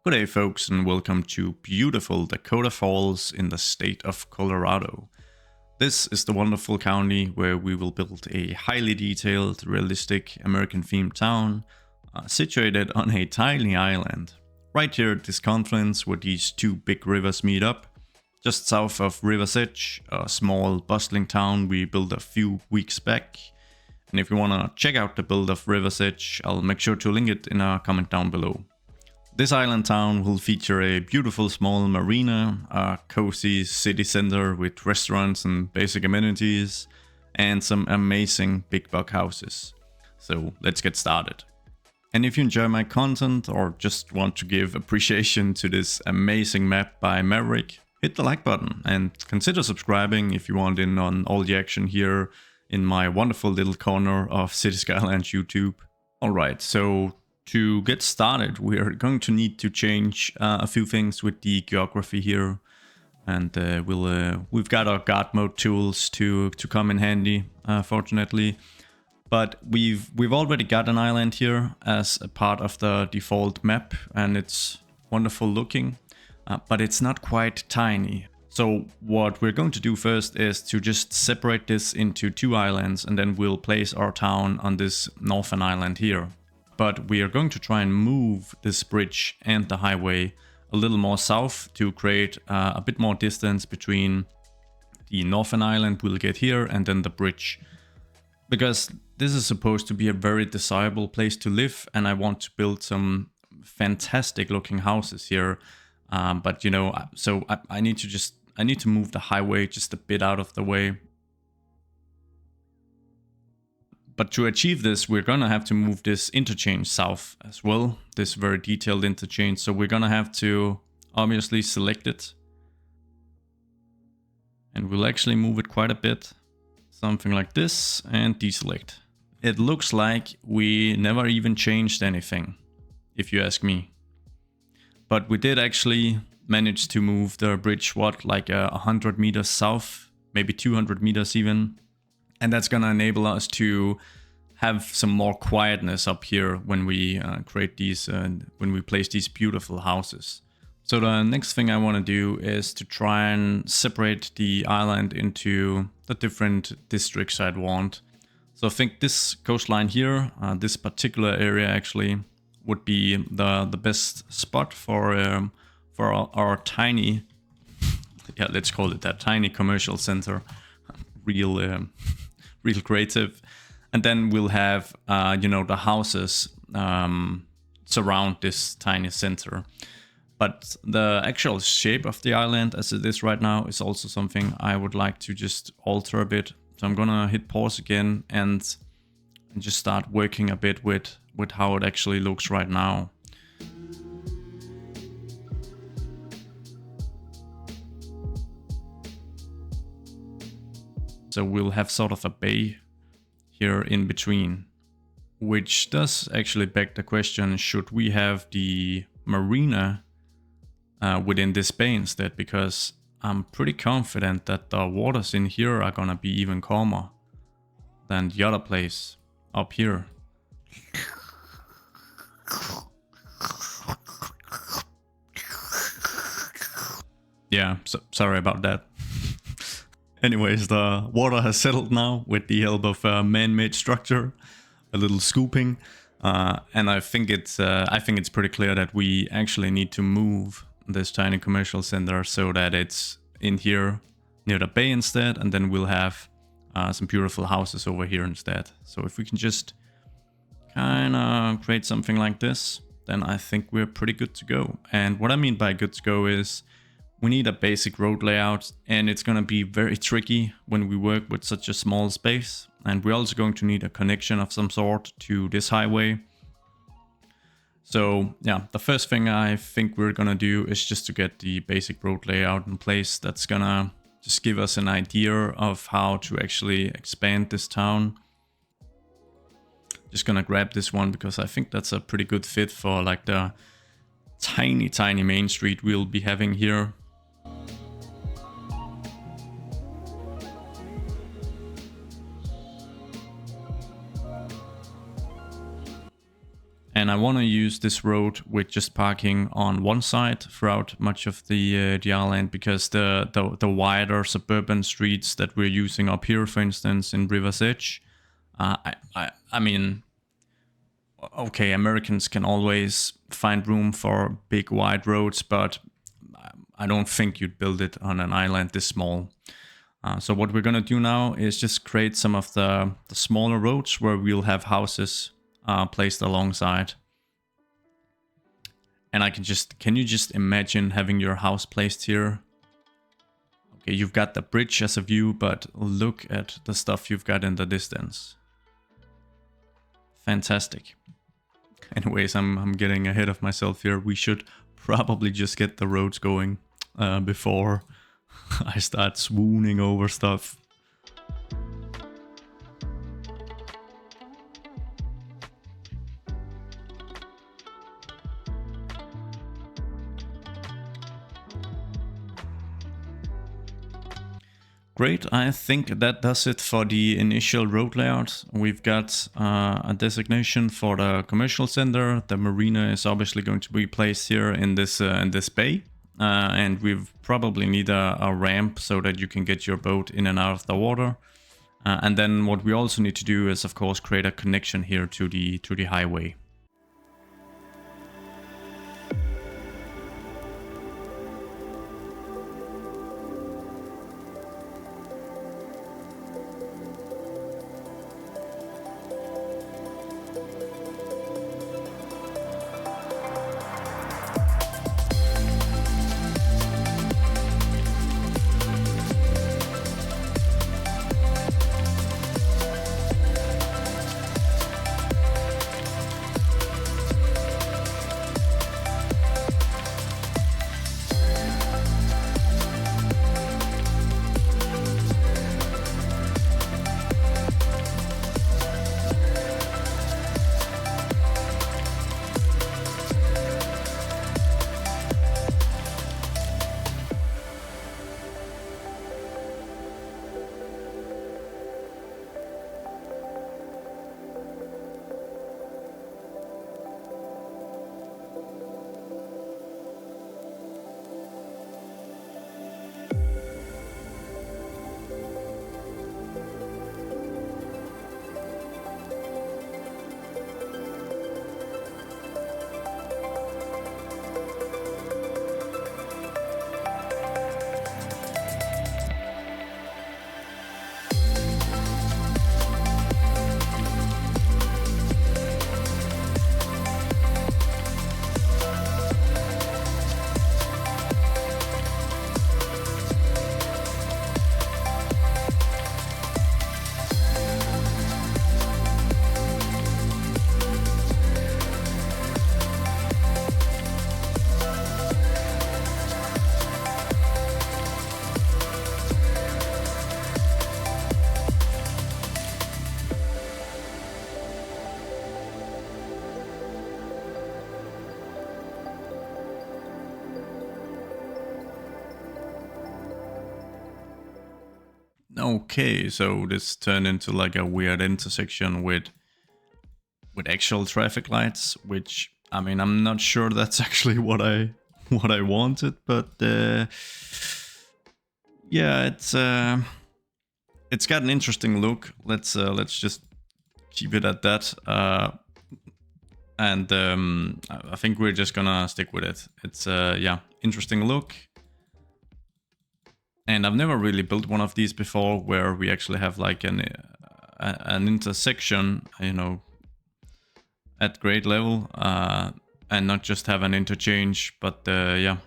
Good day, folks, and welcome to beautiful Dakota Falls in the state of Colorado. This is the wonderful county where we will build a highly detailed, realistic, American-themed town situated on a tiny island. Right here at this confluence where these two big rivers meet up, just south of River's Edge, a small, bustling town we built a few weeks back. And if you want to check out the build of River's Edge, I'll make sure to link it in a comment down below. This island town will feature a beautiful small marina, a cozy city center with restaurants and basic amenities, and some amazing big block houses. So let's get started. And if you enjoy my content or just want to give appreciation to this amazing map by Maverick, hit the like button and consider subscribing if you want in on all the action here in my wonderful little corner of City Skylines YouTube. Alright, so to get started, we are going to need to change a few things with the geography here, and we've got our God mode tools to come in handy, fortunately. But we've already got an island here as a part of the default map, and it's wonderful looking, but it's not quite tiny. So what we're going to do first is to just separate this into two islands, and then we'll place our town on this northern island here. But we are going to try and move this bridge and the highway a little more south to create a bit more distance between the northern island we'll get here and then the bridge. Because this is supposed to be a very desirable place to live, and I want to build some fantastic looking houses here. But you know, so I need to move the highway just a bit out of the way. But to achieve this, we're gonna have to move this interchange south as well, this very detailed interchange. So we're gonna have to obviously select it. And we'll actually move it quite a bit. Something like this, and deselect. It looks like we never even changed anything, if you ask me. But we did actually manage to move the bridge, like 100 meters south, maybe 200 meters even. And that's gonna enable us to have some more quietness up here when we create these, when we place these beautiful houses. So the next thing I want to do is to try and separate the island into the different districts I'd want. So I think this coastline here, this particular area actually, would be the best spot for our tiny, yeah, let's call it that, tiny commercial center. Real creative. And then we'll have, you know, the houses surround this tiny center. But the actual shape of the island as it is right now is also something I would like to just alter a bit. So I'm gonna hit pause again and just start working a bit with how it actually looks right now. So we'll have sort of a bay here in between, which does actually beg the question, should we have the marina within this bay instead? Because I'm pretty confident that the waters in here are gonna be even calmer than the other place up here. Yeah, so sorry about that. Anyways, the water has settled now with the help of a man-made structure, a little scooping, and I think it's pretty clear that we actually need to move this tiny commercial center so that it's in here near the bay instead, and then we'll have some beautiful houses over here instead. So if we can just kind of create something like this, then I think we're pretty good to go. And what I mean by good to go is we need a basic road layout, and it's going to be very tricky when we work with such a small space. And we're also going to need a connection of some sort to this highway. So yeah, the first thing I think we're going to do is just to get the basic road layout in place. That's going to just give us an idea of how to actually expand this town. Just going to grab this one because I think that's a pretty good fit for like the tiny main street we'll be having here. And I want to use this road with just parking on one side throughout much of the island, because the wider suburban streets that we're using up here, for instance, in River's Edge, I mean, okay, Americans can always find room for big wide roads, but I don't think you'd build it on an island this small. So what we're gonna do now is just create some of the smaller roads where we'll have houses placed alongside. And can you just imagine having your house placed here? Okay, you've got the bridge as a view, but look at the stuff you've got in the distance. Fantastic. Anyways, I'm getting ahead of myself here. We should probably just get the roads going before I start swooning over stuff. Great, I think that does it for the initial road layout. We've got a designation for the commercial center. The marina is obviously going to be placed here in this bay. And we've probably need a ramp so that you can get your boat in and out of the water. And then what we also need to do is, of course, create a connection here to the highway. Okay, so this turned into like a weird intersection with actual traffic lights, which, I mean, I'm not sure that's actually what I wanted, but yeah, it's got an interesting look. Let's just keep it at that. And I think we're just gonna stick with it. It's yeah, interesting look. And I've never really built one of these before, where we actually have like an intersection, you know, at grade level, and not just have an interchange. But yeah,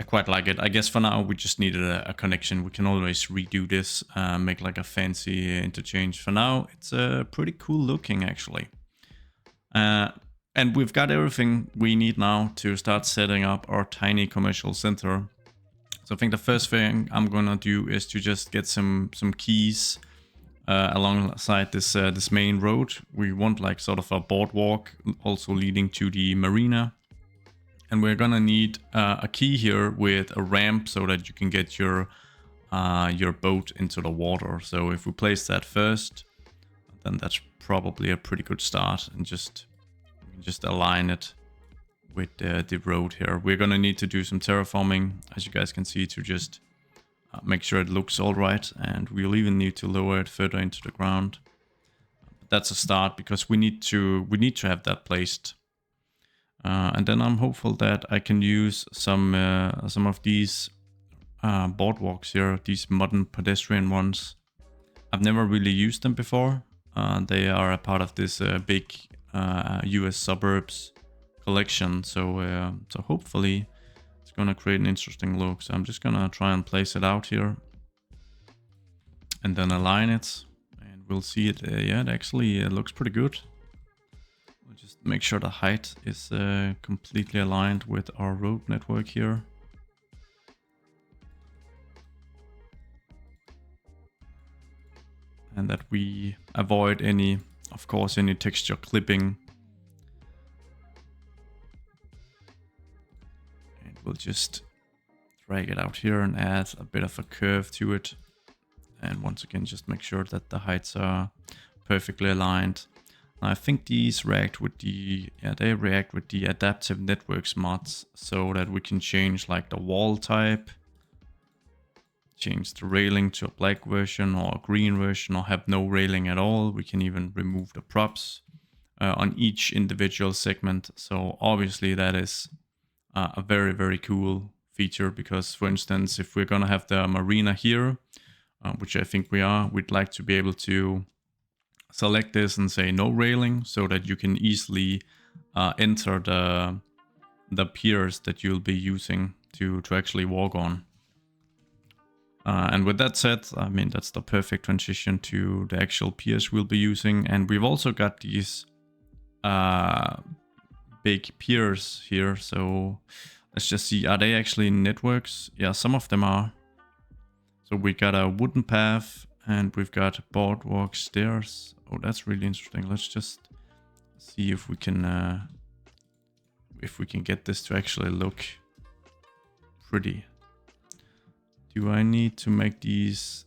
I quite like it. I guess for now we just needed a connection. We can always redo this, make like a fancy interchange. For now, it's pretty cool looking actually. And we've got everything we need now to start setting up our tiny commercial center. So I think the first thing I'm gonna do is to just get some keys alongside this main road. We want like sort of a boardwalk also leading to the marina. And we're gonna need a key here with a ramp so that you can get your boat into the water. So if we place that first, then that's probably a pretty good start. And just can just align it with the road here. We're gonna need to do some terraforming, as you guys can see, to just make sure it looks all right, and we'll even need to lower it further into the ground. But that's a start, because we need to have that placed. And then I'm hopeful that I can use some of these boardwalks here, these modern pedestrian ones. I've never really used them before. They are a part of this big US suburbs collection, so so hopefully it's gonna create an interesting look. So I'm just gonna try and place it out here and then align it, and we'll see it. Yeah, it actually looks pretty good. We'll just make sure the height is completely aligned with our road network here. And that we avoid any, of course, any texture clipping. And we'll just drag it out here and add a bit of a curve to it. And once again, just make sure that the heights are perfectly aligned. Now, I think these react with the, they react with the adaptive networks mods, so that we can change like the wall type, change the railing to a black version or a green version, or have no railing at all. We can even remove the props on each individual segment. So obviously that is a very, very cool feature, because for instance, if we're gonna have the marina here, which I think we are, we'd like to be able to select this and say no railing, so that you can easily enter the piers that you'll be using to actually walk on. And with that said, I mean, that's the perfect transition to the actual piers we'll be using. And we've also got these big piers here. So let's just see, are they actually networks? Yeah, some of them are. So we got a wooden path and we've got boardwalk stairs. Oh, that's really interesting. Let's just see if we can get this to actually look pretty. Do I need to make these?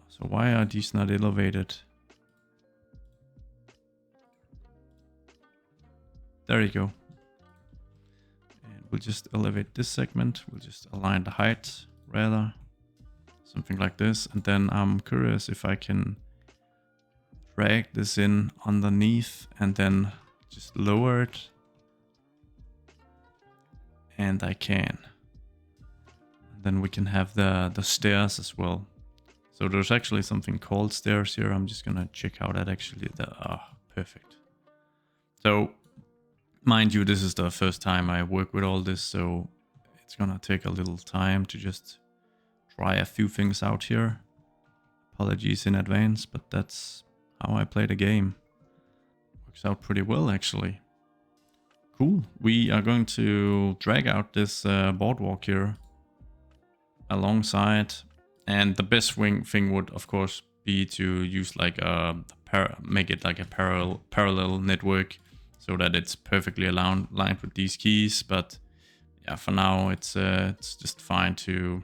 So why are these not elevated? There you go. And we'll just elevate this segment. We'll just align the height rather. Something like this. And then I'm curious if I can drag this in underneath and then just lower it. And I can. Then we can have the stairs as well. So there's actually something called stairs here. I'm just gonna check out that actually. Perfect. So mind you, this is the first time I work with all this, so it's gonna take a little time to just try a few things out here. Apologies in advance, but that's how I play the game. Works out pretty well actually. Cool. We are going to drag out this boardwalk here alongside, and the best thing would of course be to use like make it like a parallel network, so that it's perfectly aligned with these keys. But yeah, for now it's just fine to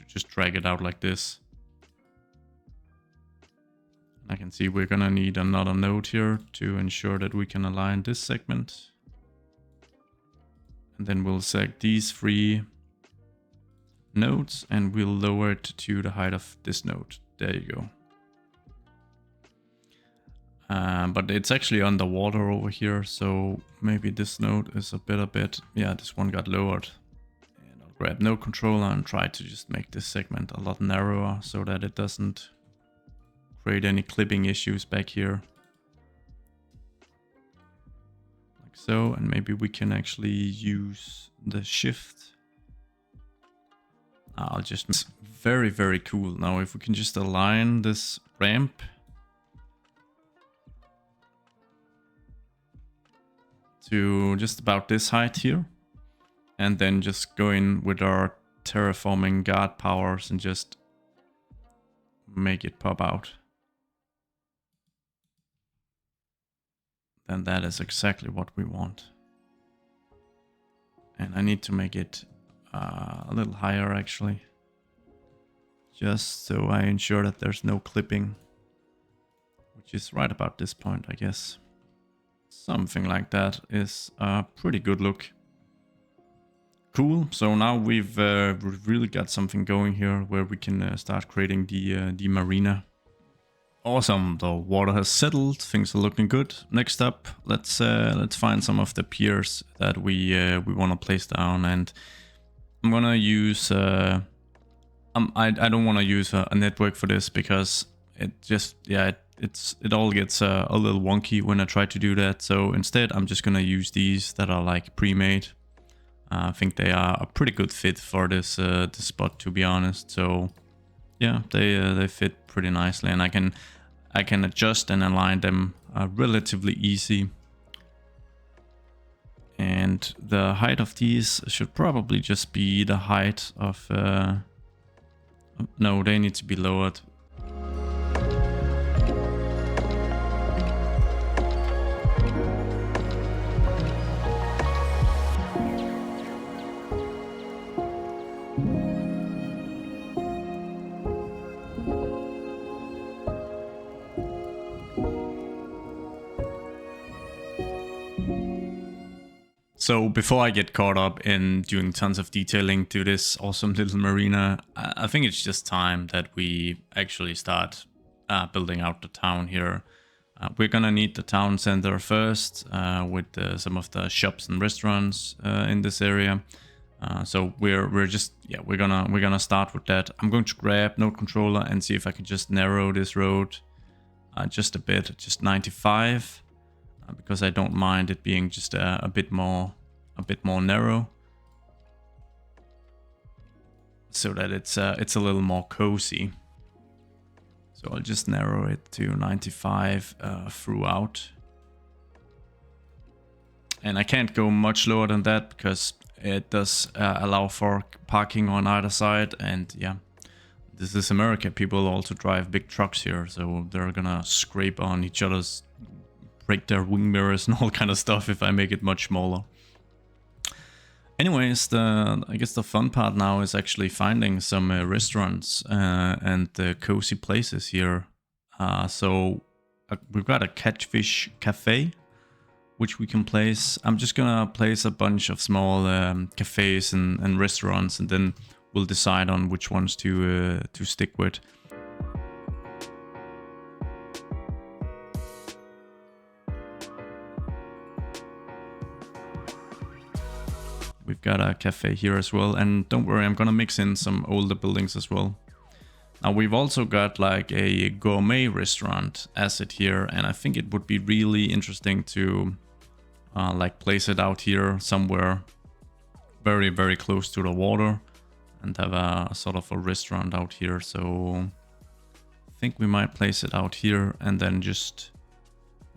just drag it out like this. I can see we're gonna need another node here to ensure that we can align this segment, and then we'll select these three nodes and we'll lower it to the height of this node. There you go. But it's actually underwater over here, so maybe this node is a bit. Yeah, this one got lowered. And I'll grab node controller and try to just make this segment a lot narrower so that it doesn't create any clipping issues back here. Like so, and maybe we can actually use the shift. I'll just, it's very, very cool. Now, if we can just align this ramp to just about this height here, and then just go in with our terraforming guard powers and just make it pop out. Then that is exactly what we want. And I need to make it a little higher actually, just so I ensure that there's no clipping, which is right about this point, I guess. Something like that is a pretty good look. Cool. So now we've really got something going here where we can start creating the marina. Awesome. The water has settled. Things are looking good. Next up, let's find some of the piers that we want to place down, and I'm gonna use. I don't want to use a network for this because it just it all gets a little wonky when I try to do that. So instead, I'm just gonna use these that are like pre-made. I think they are a pretty good fit for this this spot, to be honest. So yeah, they fit pretty nicely, and I can adjust and align them relatively easy. And the height of these should probably just be the height of. No, they need to be lowered. So before I get caught up in doing tons of detailing to this awesome little marina, I think it's just time that we actually start building out the town here. We're gonna need the town center first with some of the shops and restaurants in this area. So we're gonna start with that. I'm going to grab node controller and see if I can just narrow this road just a bit, just 95. Because I don't mind it being just a bit more narrow, so that it's a little more cozy. So I'll just narrow it to 95 throughout, and I can't go much lower than that because it does allow for parking on either side. And yeah, this is America. People also drive big trucks here, so they're gonna scrape on each other's, break their wing mirrors and all kind of stuff if I make it much smaller. Anyways, I guess the fun part now is actually finding some restaurants and cozy places here. So we've got a catfish cafe, which we can place. I'm just gonna place a bunch of small cafes and restaurants, and then we'll decide on which ones to stick with. We've got a cafe here as well, and don't worry, I'm gonna mix in some older buildings as well. Now we've also got like a gourmet restaurant asset here, and I think it would be really interesting to like place it out here somewhere very, very close to the water and have a sort of a restaurant out here. So I think we might place it out here, and then just,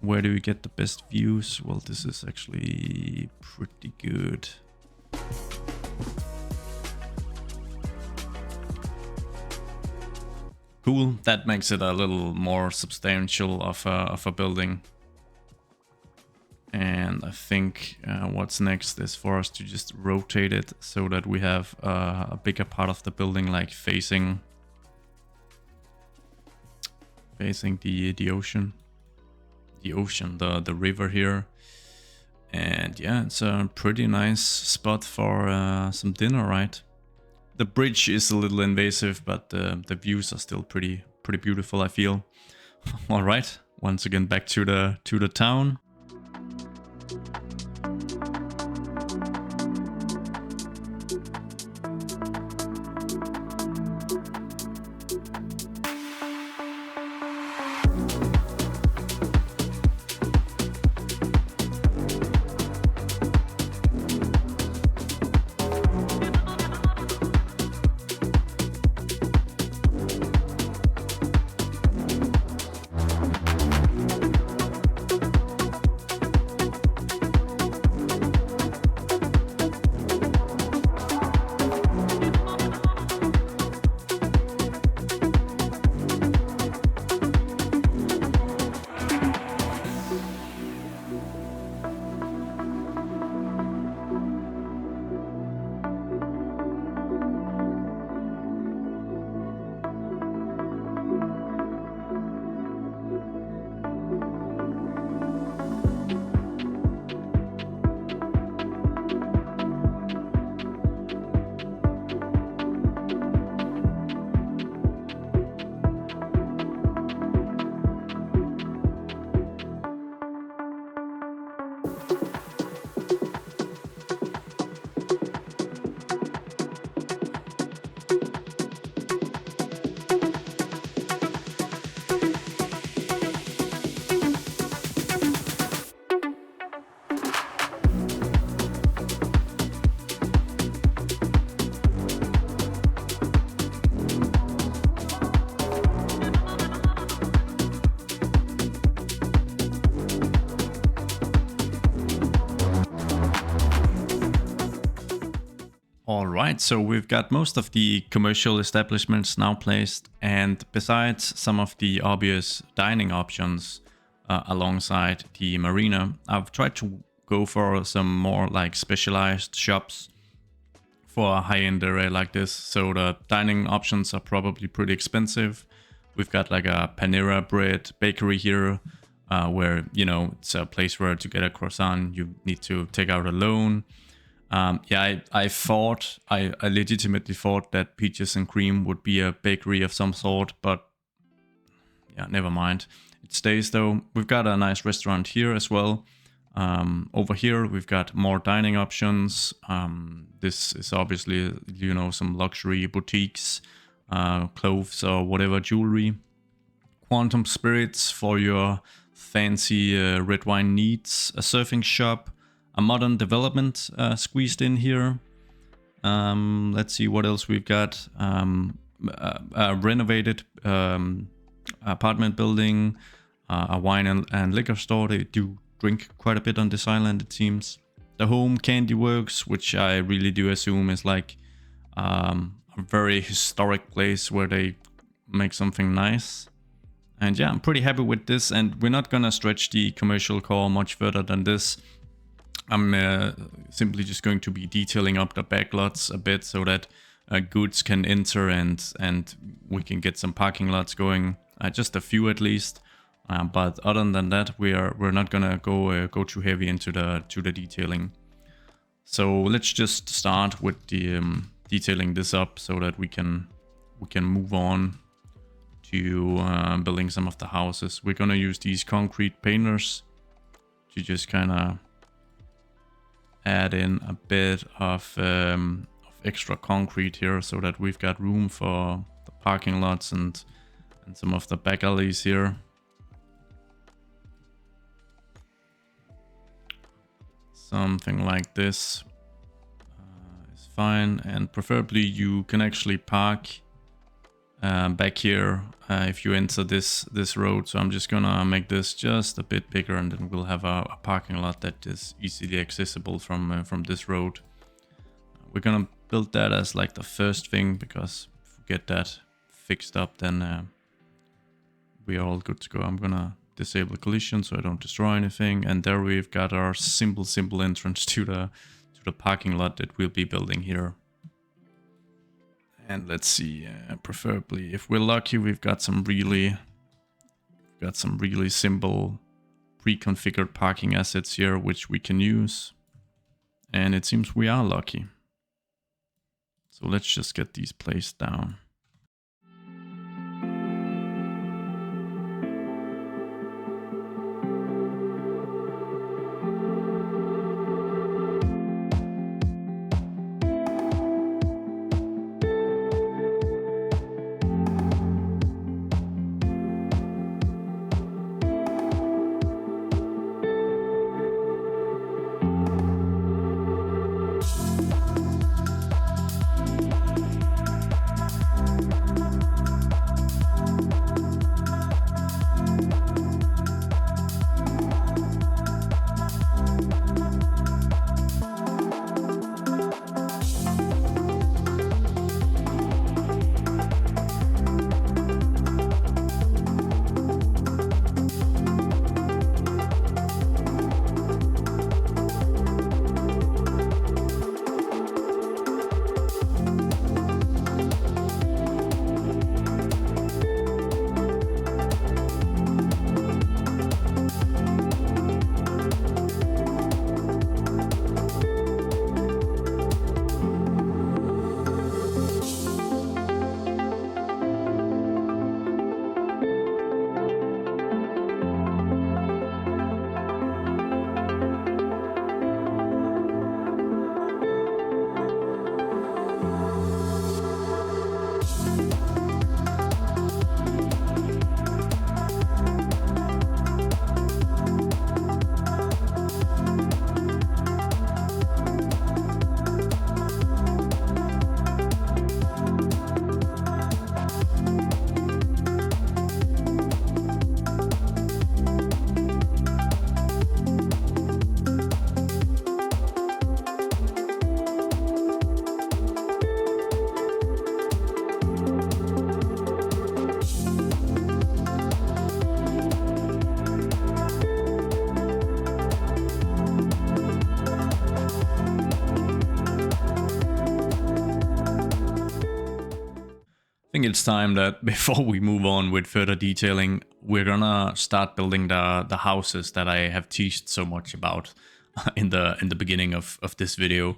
where do we get the best views? Well, this is actually pretty good. Cool, that makes it a little more substantial of a building. And I think what's next is for us to just rotate it so that we have a bigger part of the building like facing the ocean. The river here. And yeah, it's a pretty nice spot for some dinner, right? The bridge is a little invasive, but the views are still pretty beautiful, I feel. All right, once again back to the town. Alright, so we've got most of the commercial establishments now placed, and besides some of the obvious dining options alongside the marina, I've tried to go for some more like specialized shops for a high-end area like this. So the dining options are probably pretty expensive. We've got like a Panera Bread bakery here, where, you know, it's a place where to get a croissant you need to take out a loan. Yeah, I legitimately thought that Peaches and Cream would be a bakery of some sort, but yeah, never mind. It stays though. We've got a nice restaurant here as well. Over here, we've got more dining options. This is obviously, you know, some luxury boutiques, clothes or whatever, jewelry. Quantum Spirits for your fancy red wine needs. A surfing shop. A modern development squeezed in here. Let's see what else we've got. A renovated apartment building. A wine and liquor store. They do drink quite a bit on this island, it seems. The Home Candy Works, which I really do assume is like a very historic place where they make something nice. And yeah, I'm pretty happy with this, and we're not gonna stretch the commercial core much further than this. I'm simply just going to be detailing up the backlots a bit so that goods can enter and we can get some parking lots going, just a few at least. But other than that, we're not gonna go too heavy into the detailing. So let's just start with the detailing this up so that we can move on to building some of the houses. We're gonna use these concrete painters to just kind of add in a bit of extra concrete here so that we've got room for the parking lots and some of the back alleys here. Something like this is fine, and preferably you can actually park back here if you enter this road. So I'm just gonna make this just a bit bigger, and then we'll have a parking lot that is easily accessible from this road. We're gonna build that as like the first thing, because if we get that fixed up, then we are all good to go. I'm gonna disable collision so I don't destroy anything, and there we've got our simple entrance to the parking lot that we'll be building here. And let's see, preferably, if we're lucky, we've got some really simple pre-configured parking assets here which we can use, and it seems we are lucky. So let's just get these placed down. think it's time that before we move on with further detailing, we're gonna start building the houses that I have teased so much about in the beginning of this video.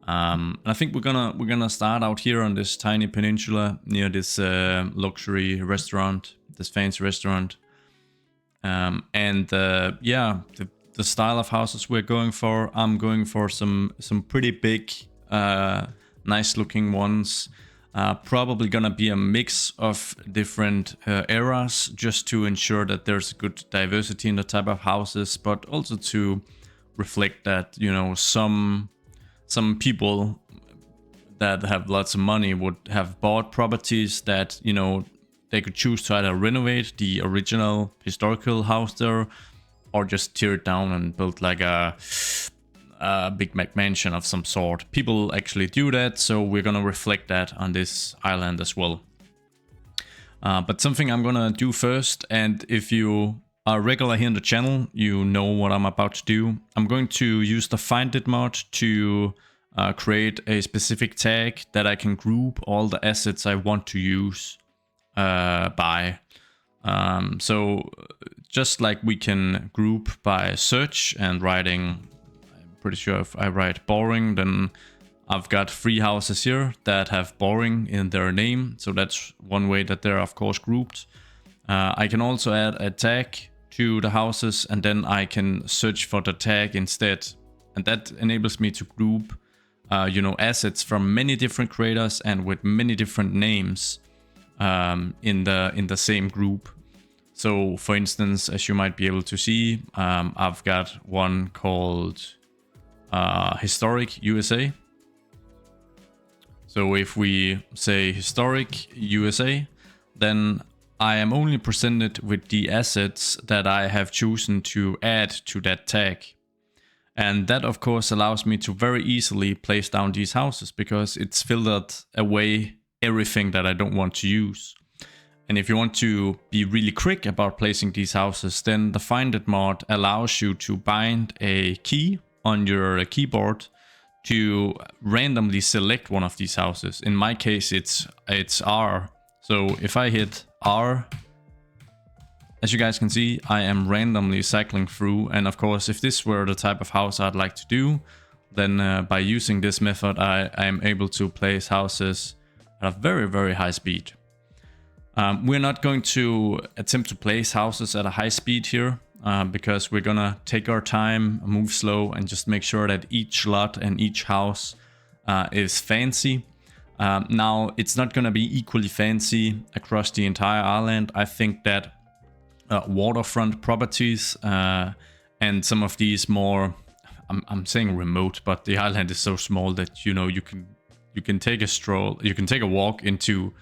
And I think we're gonna start out here on this tiny peninsula near this luxury restaurant, this fancy restaurant. Yeah, the style of houses we're going for, I'm going for some pretty big, nice looking ones. Probably gonna be a mix of different eras, just to ensure that there's good diversity in the type of houses, but also to reflect that, you know, some people that have lots of money would have bought properties that, you know, they could choose to either renovate the original historical house there, or just tear it down and build like a big McMansion of some sort. People actually do that, so we're gonna reflect that on this island as well. But something I'm gonna do first, and if you are regular here in the channel, you know what I'm about to do. I'm going to use the find it mod to create a specific tag that I can group all the assets I want to use by. So just like we can group by search and writing, I'm pretty sure if I write boring, then I've got 3 houses here that have boring in their name. So that's one way that they're of course grouped. I can also add a tag to the houses, and then I can search for the tag instead. And that enables me to group you know, assets from many different creators and with many different names in the same group. So for instance, as you might be able to see, I've got one called Historic USA. So if we say Historic USA, then I am only presented with the assets that I have chosen to add to that tag. And that of course allows me to very easily place down these houses, because it's filtered away everything that I don't want to use. And if you want to be really quick about placing these houses, then the find it mod allows you to bind a key on your keyboard to randomly select one of these houses. In my case, it's R. So if I hit R, as you guys can see, I am randomly cycling through. And of course, if this were the type of house I'd like to do, then by using this method, I am able to place houses at a very, very high speed. We're not going to attempt to place houses at a high speed here, because we're gonna take our time, move slow, and just make sure that each lot and each house is fancy. Now, it's not gonna be equally fancy across the entire island. I think that waterfront properties and some of these more, I'm saying remote, but the island is so small that, you know, you can take a stroll, you can take a walk into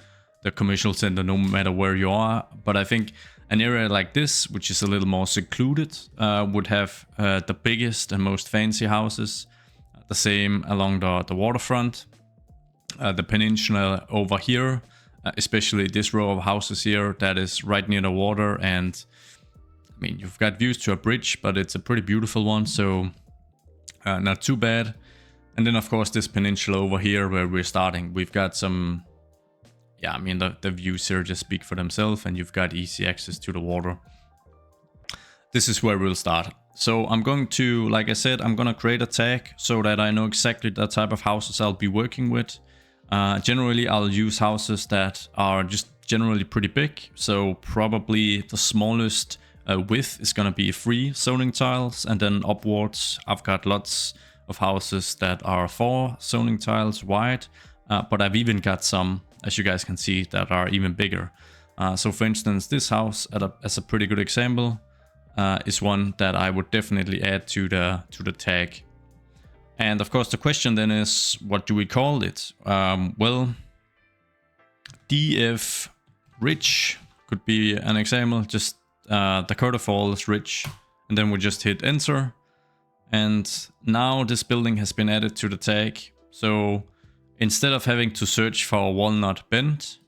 the commercial center no matter where you are. But I think an area like this, which is a little more secluded, would have the biggest and most fancy houses. The same along the waterfront, the peninsula over here, especially this row of houses here that is right near the water. And I mean, you've got views to a bridge, but it's a pretty beautiful one, so not too bad. And then of course this peninsula over here where we're starting, we've got some, yeah, I mean the views here just speak for themselves, and you've got easy access to the water. This is where we'll start. So I'm going to, like I said, I'm gonna create a tag so that I know exactly the type of houses I'll be working with. Generally, I'll use houses that are just generally pretty big. So probably the smallest width is gonna be 3 zoning tiles, and then upwards I've got lots of houses that are 4 zoning tiles wide. But I've even got some, as you guys can see, that are even bigger. So for instance, this house, as a pretty good example, is one that I would definitely add to the tag. And of course the question then is, what do we call it? Well, DF Rich could be an example, just Dakota Falls Rich, and then we just hit enter. And now this building has been added to the tag. So instead of having to search for Walnut Bend,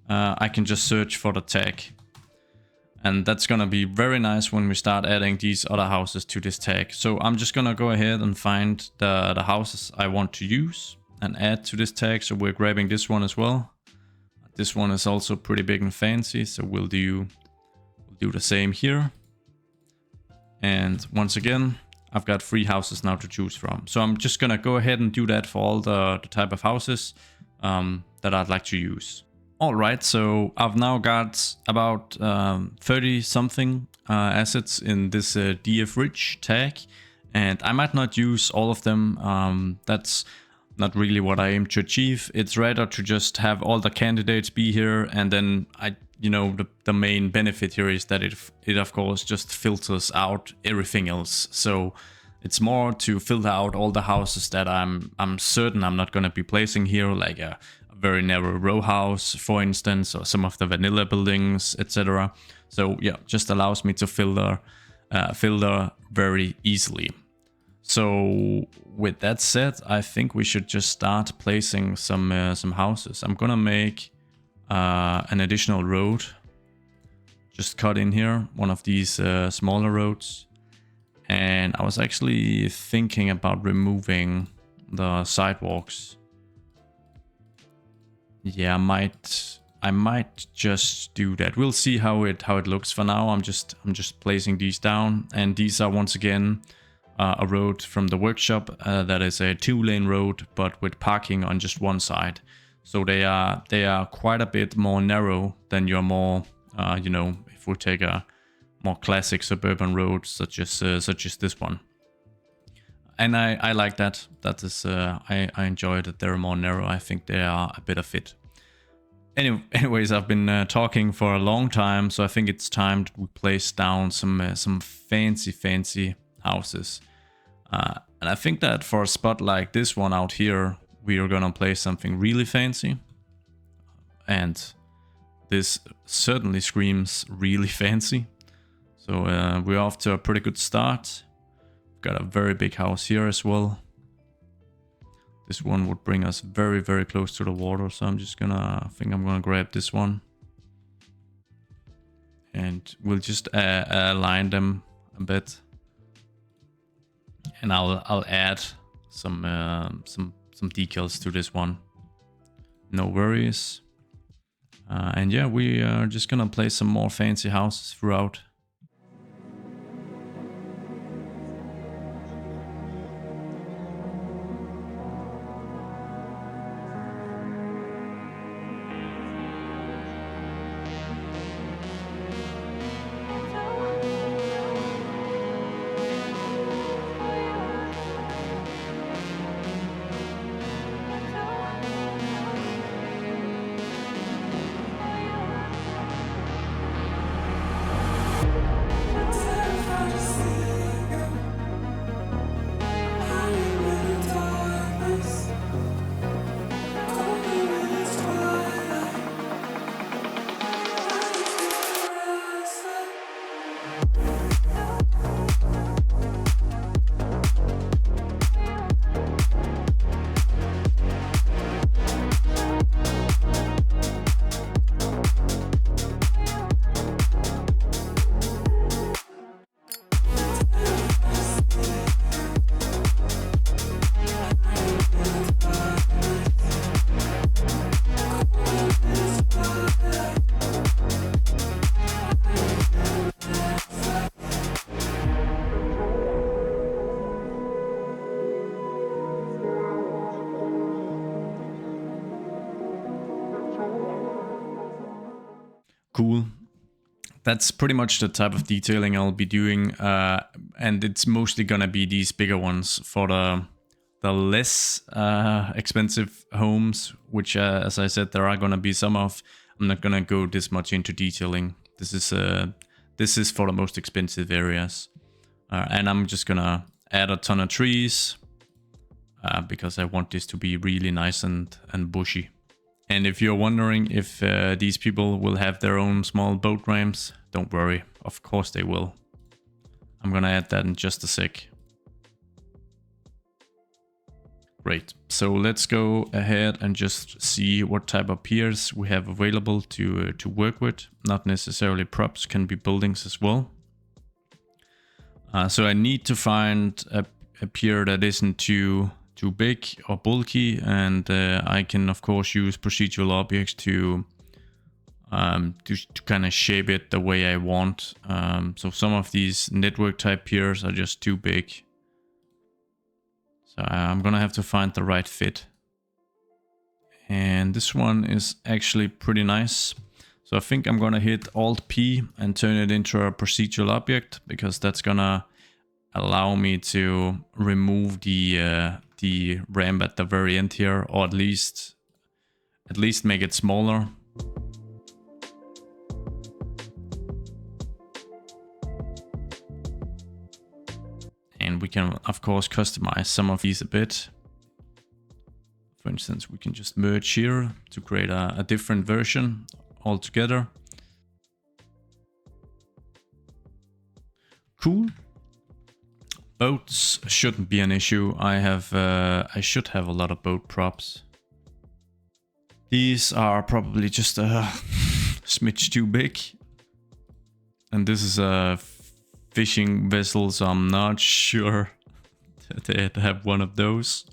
I can just search for the tag. And that's gonna be very nice when we start adding these other houses to this tag. So I'm just gonna go ahead and find the houses I want to use and add to this tag. So we're grabbing this one as well. This one is also pretty big and fancy, so we'll do the same here. And once again, I've got 3 houses now to choose from. So I'm just gonna go ahead and do that for all the type of houses that I'd like to use. All right, so I've now got about 30 something assets in this DF Rich tag, and I might not use all of them. That's not really what I aim to achieve. It's rather to just have all the candidates be here, and then the main benefit here is that it of course just filters out everything else. So it's more to filter out all the houses that I'm certain I'm not going to be placing here, like a very narrow row house, for instance, or some of the vanilla buildings, etc. So yeah, just allows me to filter very easily. So with that said, I think we should just start placing some houses. I'm gonna make an additional road, just cut in here, one of these smaller roads. And I was actually thinking about removing the sidewalks. Yeah, I might just do that. We'll see how it looks. For now, I'm just placing these down, and these are once again a road from the workshop that is a 2-lane road, but with parking on just one side. So they are quite a bit more narrow than your more if we take a more classic suburban road such as this one. And I like that. That is I enjoy that they're more narrow. I think they are a better fit. Anyways, I've been talking for a long time, so I think it's time to place down some fancy houses. And I think that for a spot like this one out here, we are gonna place something really fancy. And this certainly screams really fancy. So we're off to a pretty good start. Got a very big house here as well. This one would bring us very, very close to the water. So I think I'm gonna grab this one. And we'll just align them a bit. And I'll add some decals to this one. No worries. And yeah, we are just gonna place some more fancy houses throughout. Cool. That's pretty much the type of detailing I'll be doing, and it's mostly gonna be these bigger ones for the less expensive homes, which as I said, there are gonna be some of. I'm not gonna go this much into detailing. This is for the most expensive areas, and I'm just gonna add a ton of trees because I want this to be really nice and bushy. And if you're wondering if these people will have their own small boat ramps, don't worry, of course they will. I'm gonna add that in just a sec. Great, so let's go ahead and just see what type of piers we have available to work with. Not necessarily props, can be buildings as well. So I need to find a pier that isn't too big or bulky, and I can of course use procedural objects to to kind of shape it the way I want. So some of these network type piers are just too big. So I'm gonna have to find the right fit. And this one is actually pretty nice. So I think I'm gonna hit Alt P and turn it into a procedural object, because that's gonna allow me to remove the ramp at the very end here, or at least make it smaller. And we can of course customize some of these a bit. For instance, we can just merge here to create a different version altogether. Cool. Boats shouldn't be an issue. I should have a lot of boat props. These are probably just a smidge too big. And this is a fishing vessel, so I'm not sure that they have one of those.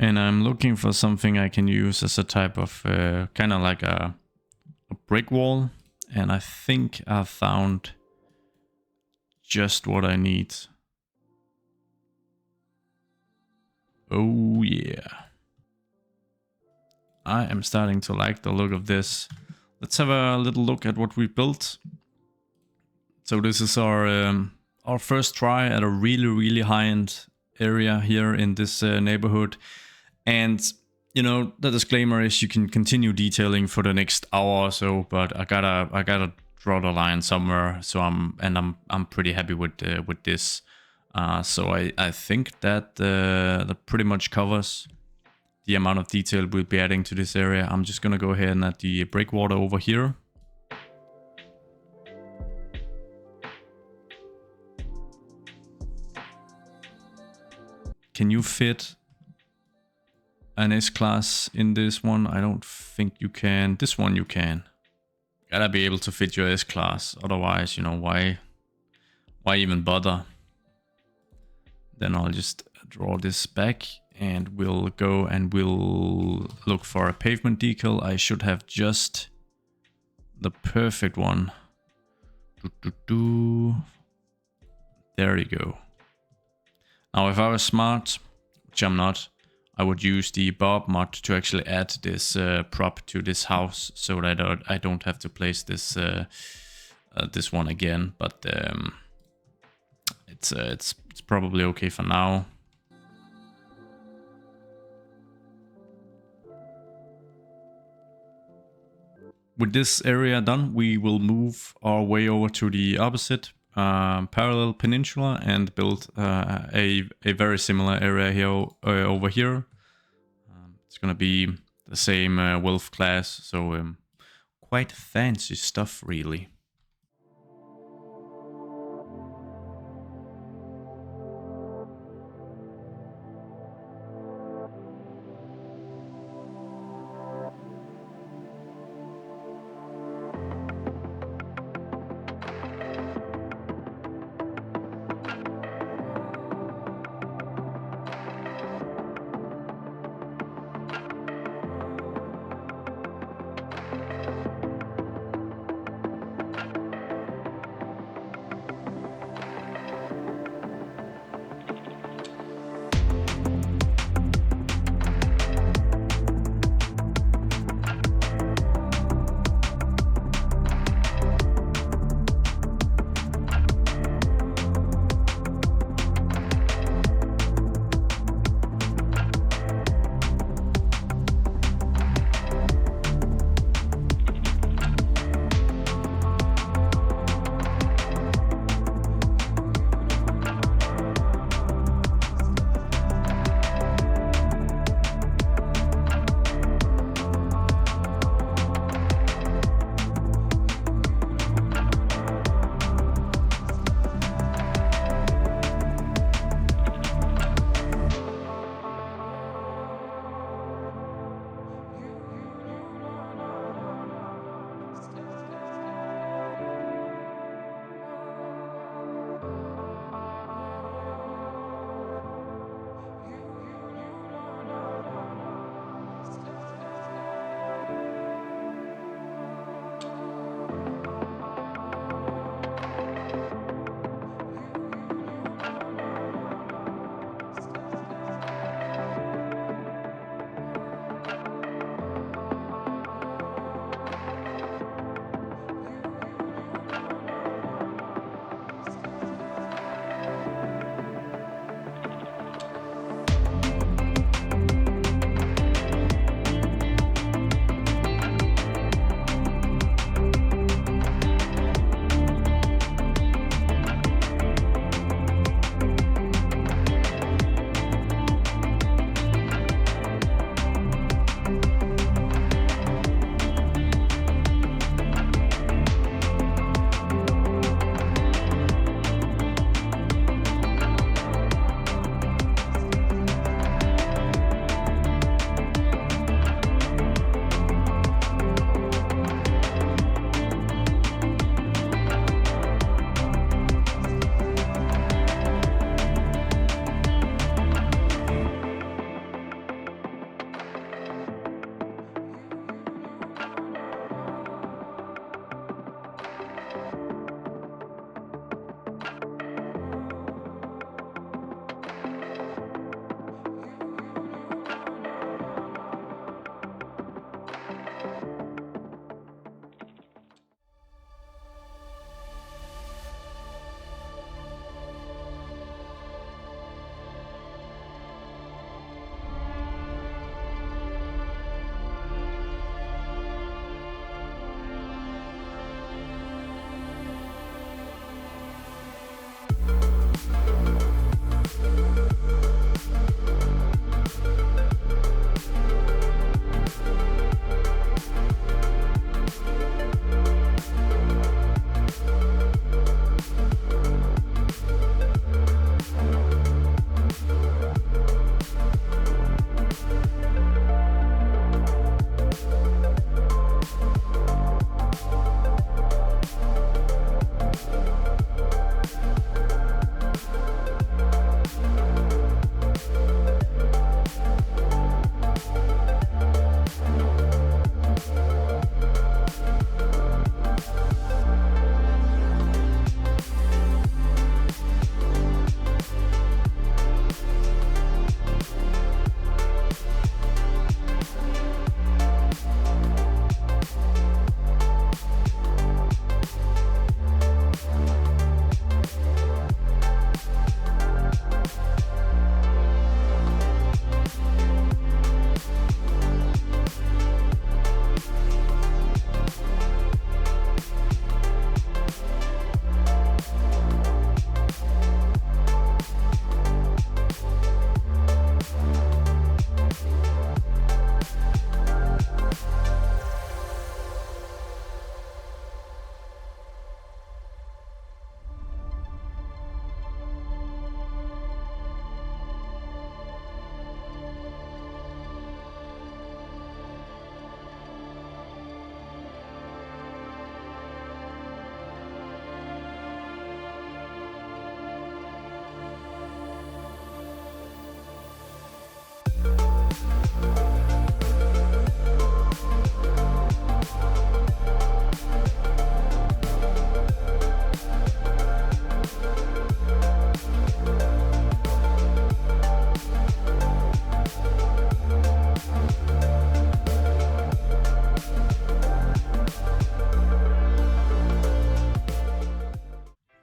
And I'm looking for something I can use as a type of kind of like a brick wall. And I think I found just what I need. Oh yeah. I am starting to like the look of this. Let's have a little look at what we built. So this is our first try at a really high-end area here in this neighborhood. And you know, the disclaimer is you can continue detailing for the next hour or so, but I gotta draw the line somewhere. So I'm pretty happy with this. So I think that that pretty much covers the amount of detail we'll be adding to this area. I'm just gonna go ahead and add the breakwater over here. Can you fit an S-Class in this one? I don't think you can. This one you can. Gotta be able to fit your S-Class. Otherwise, you know, why even bother? Then I'll just draw this back and we'll go and we'll look for a pavement decal. I should have just the perfect one. There you go. Now, if I was smart, which I'm not, I would use the Bob mod to actually add this prop to this house, so that I don't have to place this this one again. But it's probably okay for now. With this area done, we will move our way over to the opposite parallel peninsula and build a very similar area here over here. It's gonna be the same wolf class, so quite fancy stuff really.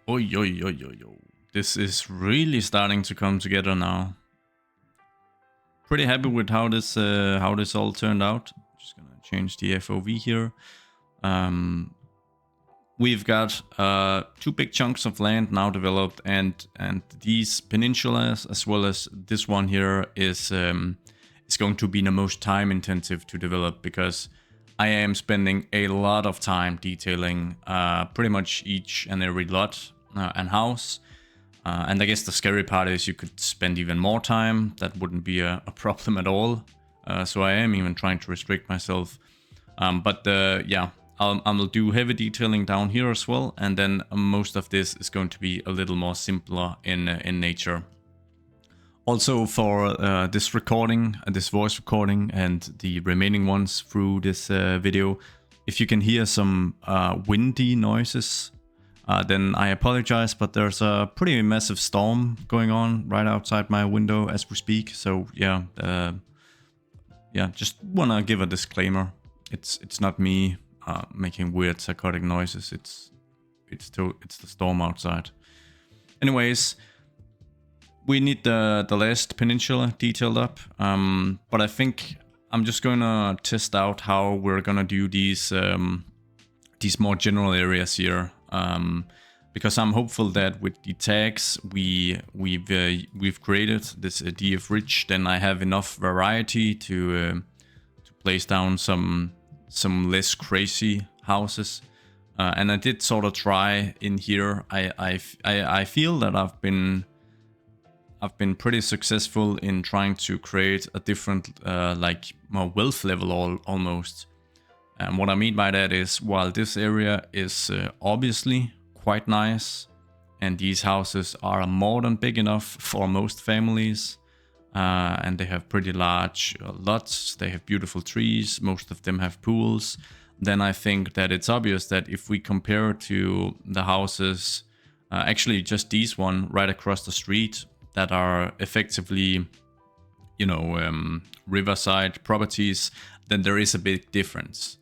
Oi, oi, oi, oi, oi. This is really starting to come together now. Pretty happy with how this all turned out. Just gonna change the FOV here. We've got 2 big chunks of land now developed, and these peninsulas, as well as this one here, is going to be the most time intensive to develop, because I am spending a lot of time detailing pretty much each and every lot and house. And I guess the scary part is you could spend even more time. That wouldn't be a problem at all. So I am even trying to restrict myself. Yeah, I'll do heavy detailing down here as well. And then most of this is going to be a little more simpler in nature. Also for this recording, this voice recording, and the remaining ones through this video, if you can hear some windy noises, then I apologize, but there's a pretty massive storm going on right outside my window as we speak. So yeah, just wanna give a disclaimer. It's not me making weird psychotic noises. It's the storm outside. Anyways, we need the last peninsula detailed up, but I think I'm just gonna test out how we're gonna do these more general areas here, because I'm hopeful that with the tags we've created, this DF rich, then I have enough variety to place down some less crazy houses. And I did sort of try in here. I feel that I've been pretty successful in trying to create a different like more wealth level almost. And what I mean by that is, while this area is obviously quite nice, and these houses are more than big enough for most families, and they have pretty large lots, they have beautiful trees, most of them have pools, then I think that it's obvious that if we compare to the houses, actually just these one right across the street, that are effectively, you know, riverside properties, then there is a big difference.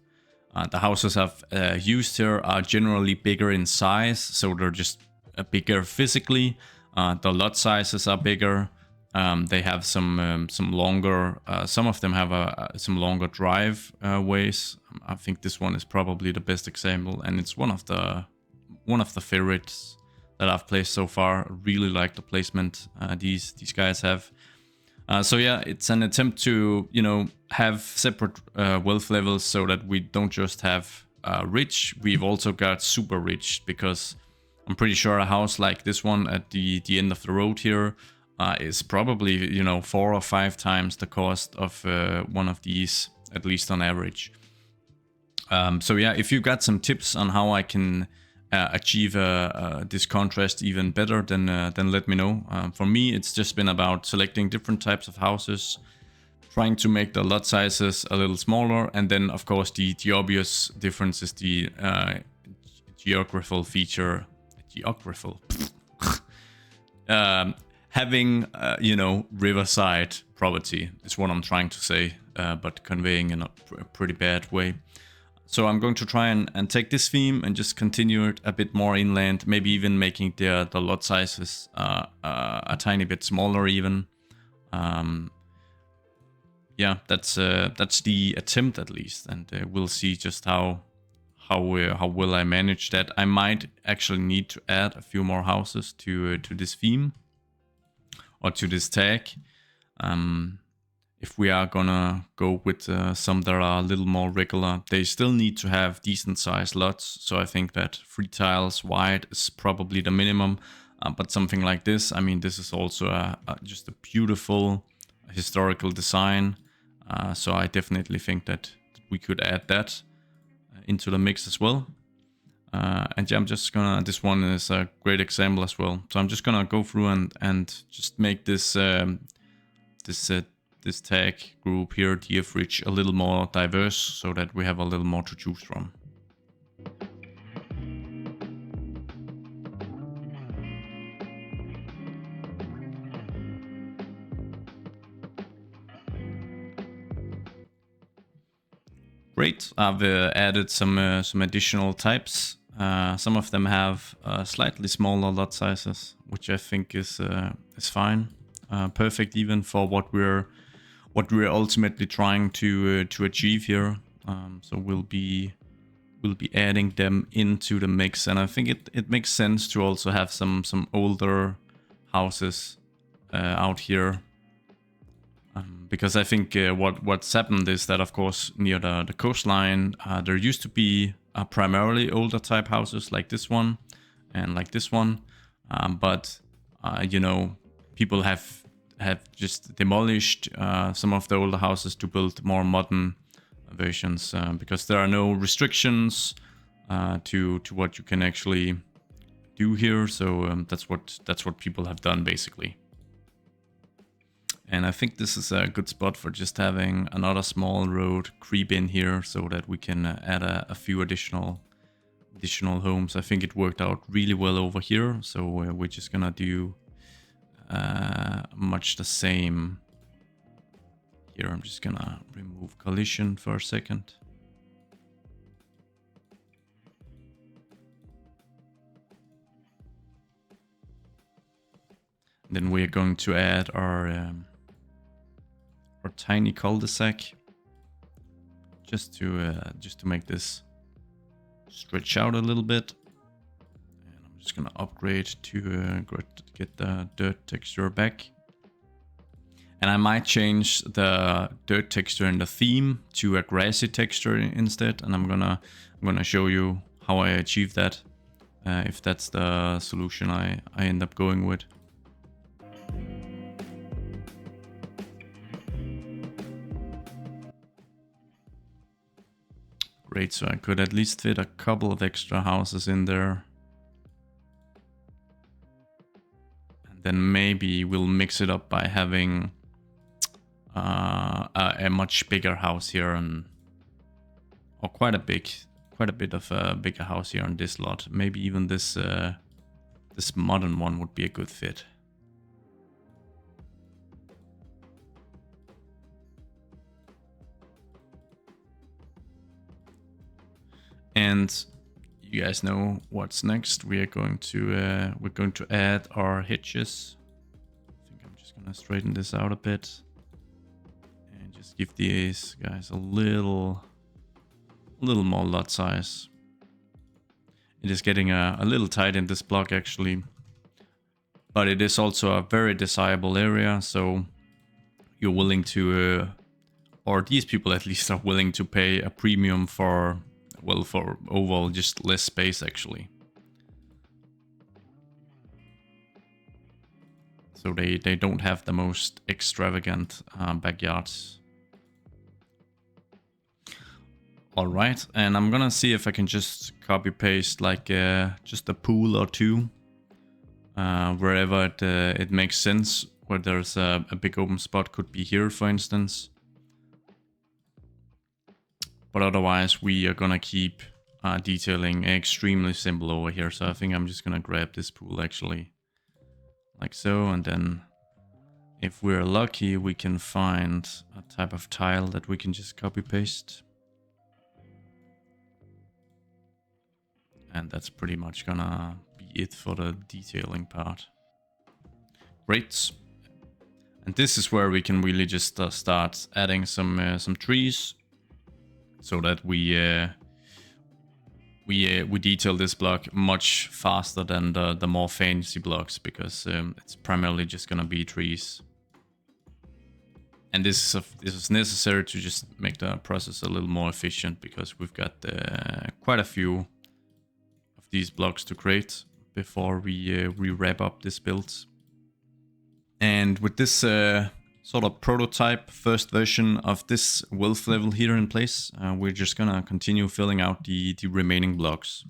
The houses I've used here are generally bigger in size, so they're just bigger physically. The lot sizes are bigger. They have some longer. Some of them have some longer drive ways. I think this one is probably the best example, and it's one of the favorites that I've placed so far. I really like the placement these guys have. So yeah, it's an attempt to, you know, have separate wealth levels, so that we don't just have rich, we've also got super rich, because I'm pretty sure a house like this one at the end of the road here is probably, you know, 4 or 5 times the cost of one of these, at least on average. So yeah, if you've got some tips on how I can achieve this contrast even better, then let me know. For me, it's just been about selecting different types of houses, trying to make the lot sizes a little smaller, and then of course the obvious difference is the geographical feature. Having you know, riverside property is what I'm trying to say, but conveying in a pretty bad way. So I'm going to try and take this theme and just continue it a bit more inland, maybe even making the lot sizes a tiny bit smaller even. Yeah, that's the attempt at least, and we'll see just how will I manage that. I might actually need to add a few more houses to this theme, or to this tag. If we are gonna go with some that are a little more regular, they still need to have decent sized lots. So I think that 3 tiles wide is probably the minimum. But something like this, I mean, this is also just a beautiful historical design. So I definitely think that we could add that into the mix as well. And yeah, I'm just gonna, this one is a great example as well. So I'm just gonna go through and just make this this tag group here, DF Rich, a little more diverse, so that we have a little more to choose from. Great, I've added some additional types. Some of them have slightly smaller lot sizes, which I think is fine, perfect even for what we're ultimately trying to achieve here. So we'll be adding them into the mix, and I think it makes sense to also have some older houses out here, because I think what's happened is that, of course, near the coastline, there used to be primarily older type houses like this one and like this one, but you know, people have just demolished some of the older houses to build more modern versions, because there are no restrictions to what you can actually do here. So that's what people have done basically. And I think this is a good spot for just having another small road creep in here so that we can add a few additional homes. I think it worked out really well over here, so we're just gonna do much the same here. I'm just gonna remove collision for a second. Then we're going to add our tiny cul-de-sac, just to make this stretch out a little bit. And I'm just gonna upgrade to get the dirt texture back. And I might change the dirt texture in the theme to a grassy texture instead. And I'm gonna show you how I achieve that, if that's the solution I end up going with. Great, so I could at least fit a couple of extra houses in there. And then maybe we'll mix it up by having a much bigger house here, or quite a bit of a bigger house here on this lot. Maybe even this modern one would be a good fit. And you guys know what's next. We're going to add our hitches. I think I'm just gonna straighten this out a bit and just give these guys a little more lot size. It is getting a little tight in this block actually, but it is also a very desirable area. So you're willing to, or these people at least are willing to pay a premium for, well, for overall just less space actually. So they don't have the most extravagant backyards. All right, and I'm gonna see if I can just copy paste like just a pool or two wherever it makes sense, where there's a big open spot. Could be here, for instance. But otherwise, we are gonna keep detailing extremely simple over here. So I think I'm just gonna grab this pool actually, like so. And then if we're lucky, we can find a type of tile that we can just copy paste. And that's pretty much gonna be it for the detailing part. Great. And this is where we can really just start adding some trees, so that we detail this block much faster than the more fancy blocks, because it's primarily just gonna be trees. And this is necessary to just make the process a little more efficient, because we've got quite a few of these blocks to create before we wrap up this build. And with this sort of prototype first version of this wealth level here in place, we're just gonna continue filling out the remaining blocks.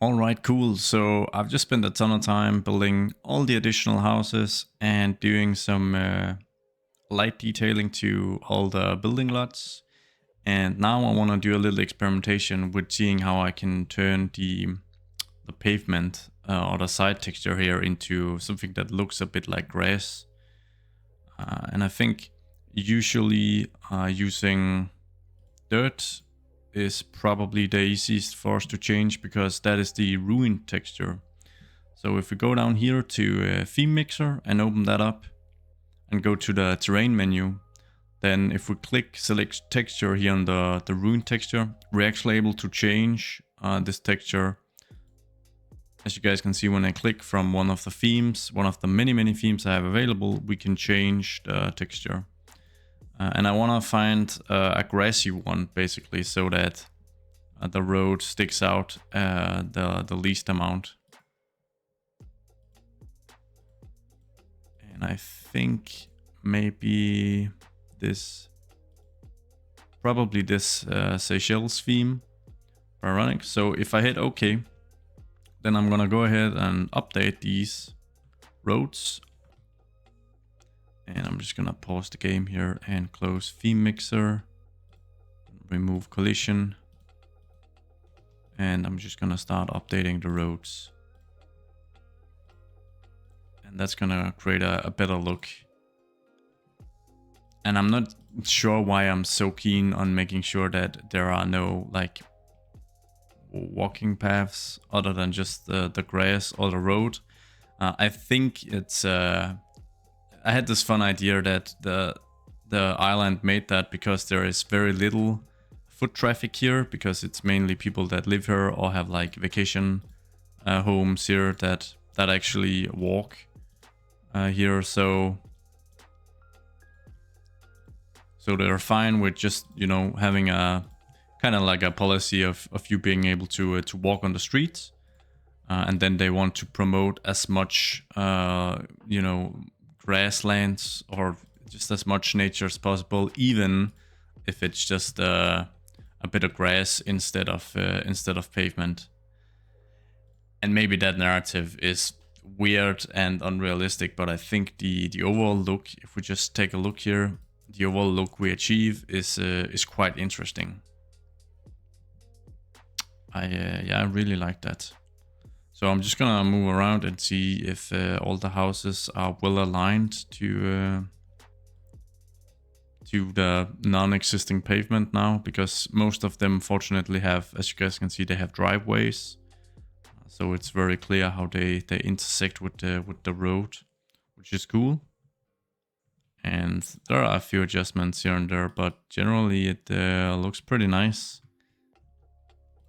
Alright, cool. So I've just spent a ton of time building all the additional houses and doing some light detailing to all the building lots. And now I want to do a little experimentation with seeing how I can turn the pavement or the side texture here into something that looks a bit like grass. And I think usually using dirt is probably the easiest for us to change, because that is the ruined texture. So if we go down here to theme mixer and open that up and go to the terrain menu, then if we click select texture here on the ruined texture, we're actually able to change this texture. As you guys can see, when I click from one of the themes, one of the many themes I have available, we can change the texture. And I want to find a grassy one, basically, so that the road sticks out the least amount. And I think maybe this, probably this Seychelles theme, ironic. So if I hit OK, then I'm gonna go ahead and update these roads. And I'm just gonna pause the game here and close theme mixer, remove collision, and I'm just gonna start updating the roads. And that's gonna create a better look. And I'm not sure why I'm so keen on making sure that there are no like walking paths other than just the grass or the road. I think it's I had this fun idea that the island made that because there is very little foot traffic here, because it's mainly people that live here or have like vacation homes here that actually walk here. So they're fine with just, you know, having a kind of like a policy of you being able to walk on the streets, and then they want to promote as much you know, grasslands or just as much nature as possible, even if it's just a bit of grass instead of pavement. And maybe that narrative is weird and unrealistic, but I think the overall look, if we just take a look here, the overall look we achieve is quite interesting. I really like that. So I'm just gonna move around and see if all the houses are well aligned to the non-existing pavement now, because most of them fortunately have, as you guys can see, they have driveways. So it's very clear how they intersect with the road, which is cool. And there are a few adjustments here and there, but generally it looks pretty nice.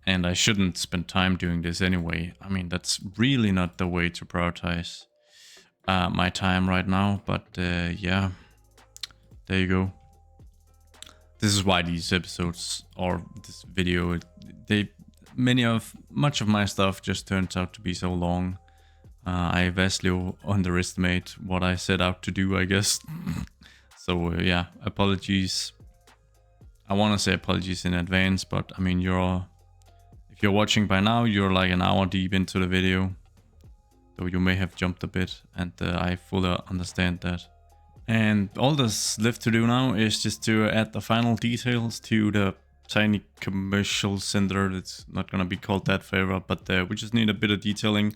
And I shouldn't spend time doing this anyway. I mean, that's really not the way to prioritize my time right now. But yeah, there you go. This is why these episodes or this video, much of my stuff just turns out to be so long. I vastly underestimate what I set out to do, I guess. So yeah, apologies. I want to say apologies in advance, but I mean, if you're watching by now, you're like an hour deep into the video, though you may have jumped a bit, and I fully understand that. And all that's left to do now is just to add the final details to the tiny commercial center. It's not gonna be called that forever, but we just need a bit of detailing.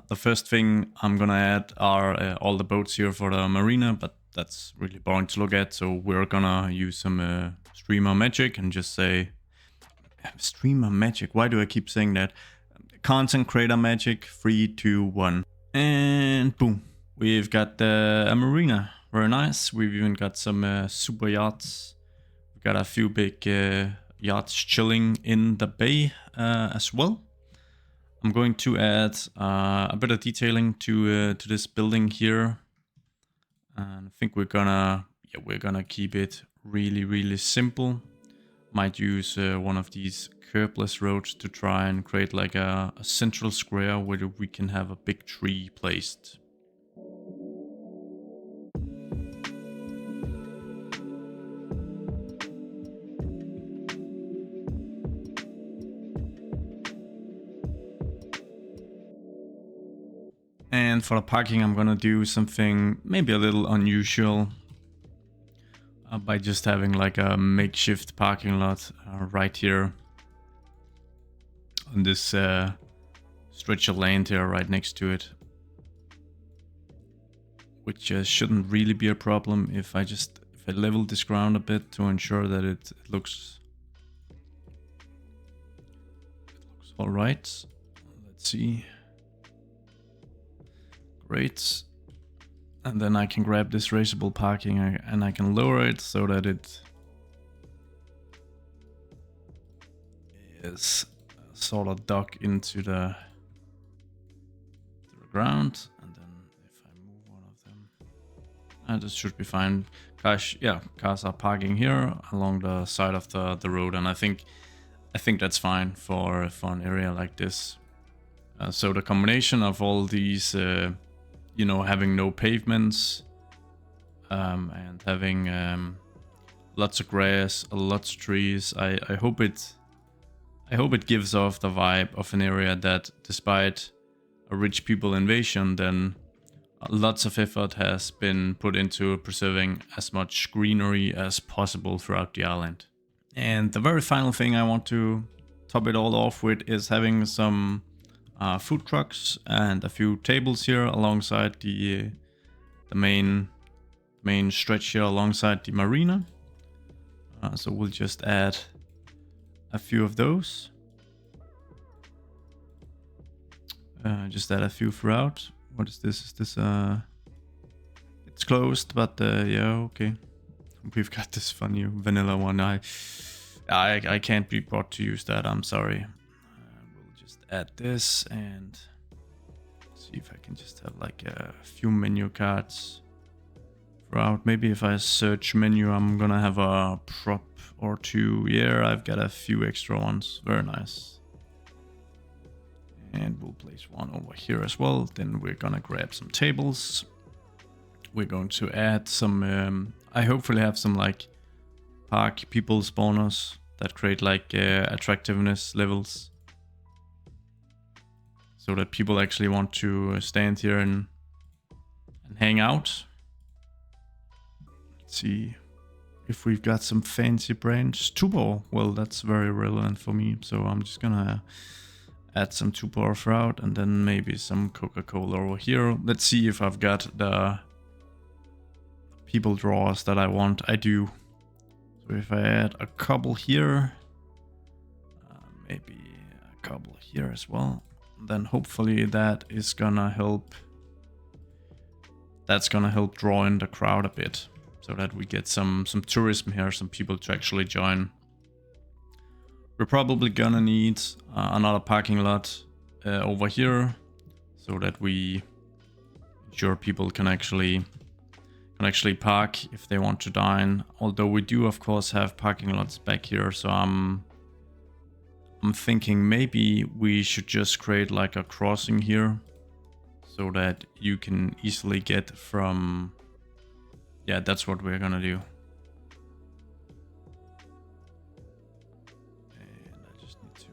The first thing I'm gonna add are all the boats here for the marina, but that's really boring to look at, so we're gonna use some streamer magic and just say streamer magic. Why do I keep saying that? Content creator magic. 3, 2, 1, and boom, we've got a marina. Very nice. We've even got some super yachts. We've got a few big yachts chilling in the bay as well. I'm going to add a bit of detailing to this building here, and I think we're gonna keep it really simple. Might use one of these curbless roads to try and create like a central square where we can have a big tree placed. And for the parking, I'm gonna do something maybe a little unusual by just having like a makeshift parking lot right here on this stretch of land here right next to it, which shouldn't really be a problem if I level this ground a bit to ensure that it looks all right. Let's see. Great. And then I can grab this raceable parking and I can lower it so that it is sort of dug into the ground. And then if I move one of them, this should be fine. Cars are parking here along the side of the road, and I think that's fine for an area like this. So the combination of all these, having no pavements and having lots of grass, lots of trees, I hope it gives off the vibe of an area that, despite a rich people invasion, then lots of effort has been put into preserving as much greenery as possible throughout the island. And the very final thing I want to top it all off with is having some food trucks and a few tables here alongside the main stretch here alongside the marina. So we'll just add a few of those. Just add a few throughout. What is this? Is this it's closed, but yeah, okay. We've got this funny vanilla one. I can't be brought to use that, I'm sorry. We'll just add this and see if I can just have like a few menu cards throughout. Maybe if I search menu, I'm gonna have a prop or two. Yeah, I've got a few extra ones. Very nice. And we'll place one over here as well. Then we're gonna grab some tables. We're going to add some, I hopefully have some like park people spawners that create like attractiveness levels, so that people actually want to stand here and hang out. Let's see if we've got some fancy brands. Tubo, well, that's very relevant for me, so I'm just gonna add some Tubo throughout, and then maybe some Coca-Cola over here. Let's see if I've got the people drawers that I want. I do. So if I add a couple here, maybe a couple here as well, then hopefully that is gonna help. That's gonna help draw in the crowd a bit, so that we get some tourism here, some people to actually join. We're probably gonna need another parking lot over here, so that we ensure people can actually park if they want to dine. Although we do of course have parking lots back here, so I'm thinking maybe we should just create like a crossing here, so that you can easily get from. Yeah, that's what we're gonna do.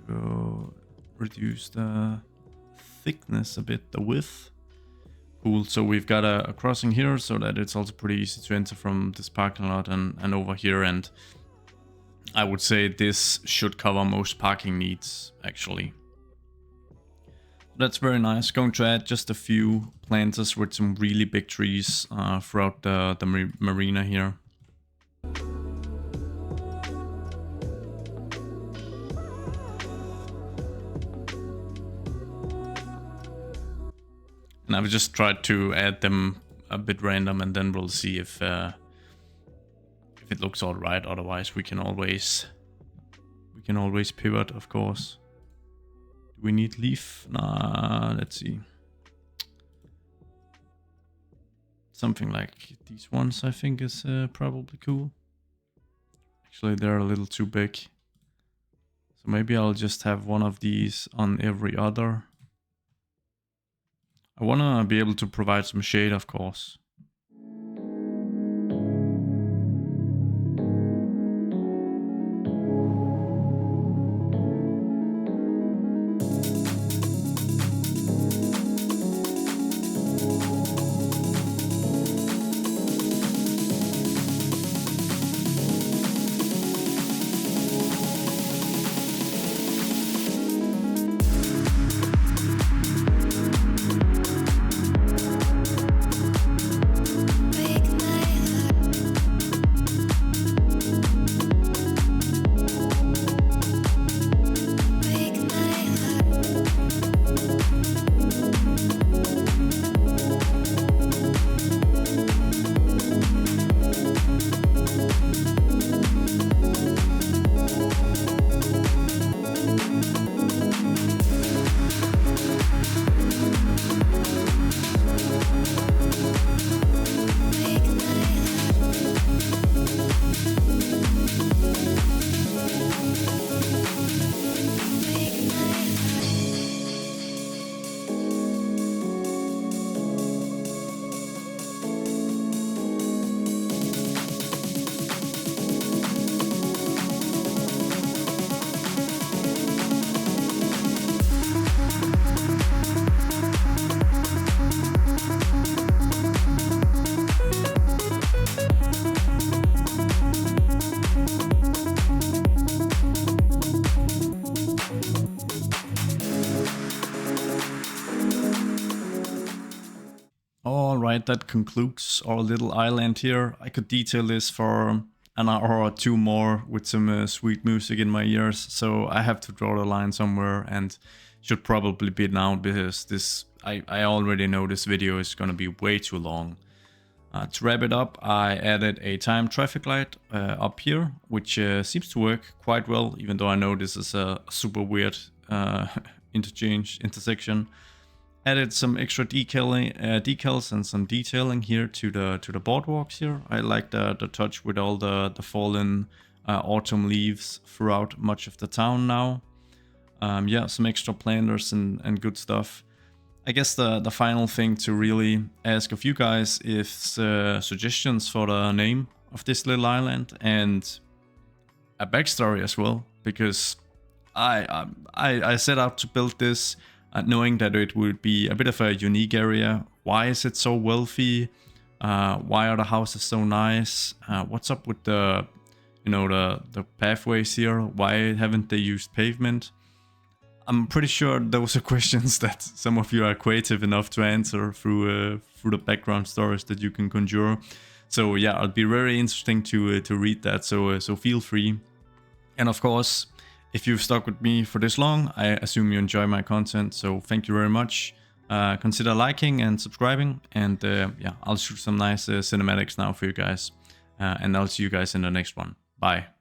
To reduce the thickness a bit, the width. Cool, so we've got a crossing here, so that it's also pretty easy to enter from this parking lot and over here, and I would say this should cover most parking needs actually. That's very nice. Going to add just a few planters with some really big trees throughout the marina here. And I've just tried to add them a bit random, and then we'll see if it looks all right. Otherwise, we can always pivot, of course. Do we need leaf? Nah, let's see. Something like these ones, I think, is probably cool. Actually, they're a little too big. So maybe I'll just have one of these on every other. I want to be able to provide some shade, of course. Alright, that concludes our little island here. I could detail this for an hour or two more with some sweet music in my ears, so I have to draw the line somewhere, and should probably be now, because I already know this video is gonna be way too long. To wrap it up, I added a time traffic light up here, which seems to work quite well, even though I know this is a super weird intersection. Added some extra decals and some detailing here to the boardwalks here. I like the touch with all the fallen autumn leaves throughout much of the town now. Yeah, some extra planters and good stuff. I guess the final thing to really ask of you guys is suggestions for the name of this little island and a backstory as well, because I set out to build this knowing that it would be a bit of a unique area. Why is it so wealthy? Why are the houses so nice? What's up with the pathways here? Why haven't they used pavement? I'm pretty sure those are questions that some of you are creative enough to answer through the background stories that you can conjure. So yeah, it'll be very interesting to read that. So feel free. And of course, if you've stuck with me for this long, I assume you enjoy my content, so thank you very much. Consider liking and subscribing, and yeah, I'll shoot some nice cinematics now for you guys. And I'll see you guys in the next one. Bye.